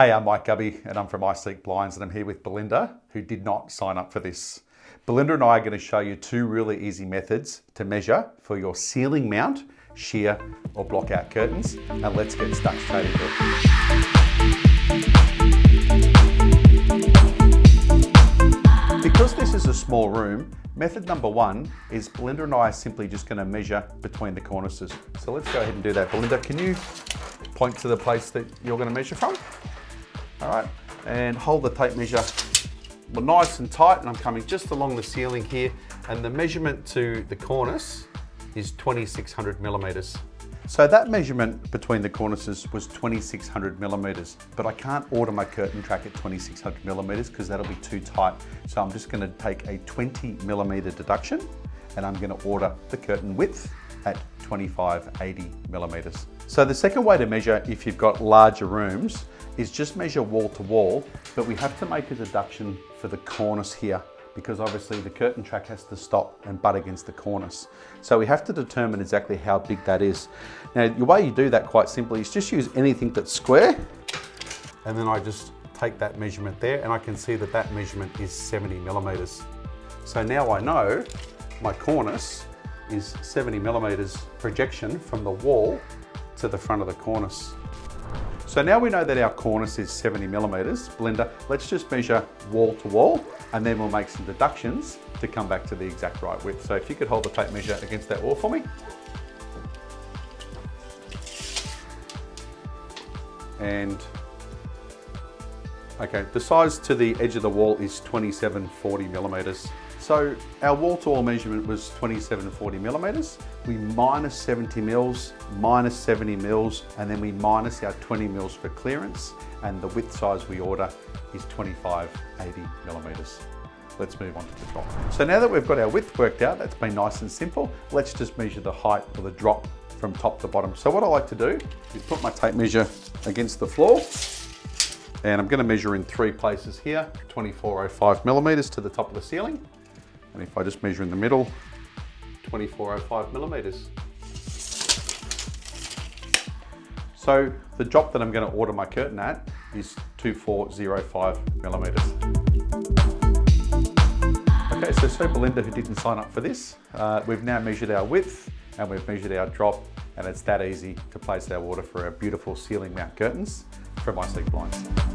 Hey, I'm Mike Gubby and I'm from iSeekBlinds and I'm here with Belinda, who did not sign up for this. Belinda and I are going to show you two really easy methods to measure for your ceiling mount, sheer or block out curtains. And let's get stuck straight into it. Because this is a small room, method number one is Belinda and I are simply just going to measure between the cornices. So let's go ahead and do that. Belinda, can you point to the place that you're going to measure from? All right, and hold the tape measure nice and tight, and I'm coming just along the ceiling here, and the measurement to the cornice is 2600 millimeters. So that measurement between the cornices was 2600 millimeters, but I can't order my curtain track at 2600 millimeters because that'll be too tight. So I'm just going to take a 20 millimeter deduction, and I'm going to order the curtain width at 2580 millimeters. So the second way to measure if you've got larger rooms is just measure wall to wall, but we have to make a deduction for the cornice here because obviously the curtain track has to stop and butt against the cornice. So we have to determine exactly how big that is. Now, the way you do that quite simply is just use anything that's square, and then I just take that measurement there, and I can see that that measurement is 70 millimeters. So now I know my cornice is 70 millimeters projection from the wall to the front of the cornice. So now we know that our cornice is 70 millimeters. Belinda, let's just measure wall to wall, and then we'll make some deductions to come back to the exact right width. So if you could hold the tape measure against that wall for me. And okay, the size to the edge of the wall is 2740 millimeters. So our wall-to-wall measurement was 2740 millimeters. We minus 70 mils, minus 70 mils, and then we minus our 20 mils for clearance, and the width size we order is 2580 millimeters. Let's move on to the drop. So now that we've got our width worked out, that's been nice and simple, let's just measure the height of the drop from top to bottom. So what I like to do is put my tape measure against the floor, and I'm going to measure in three places here, 2405 millimeters to the top of the ceiling. And if I just measure in the middle, 2405 millimeters. So the drop that I'm going to order my curtain at is 2405 millimeters. Okay, so Belinda, who didn't sign up for this, we've now measured our width and we've measured our drop, and it's that easy to place our order for our beautiful ceiling mount curtains from iSeekBlinds.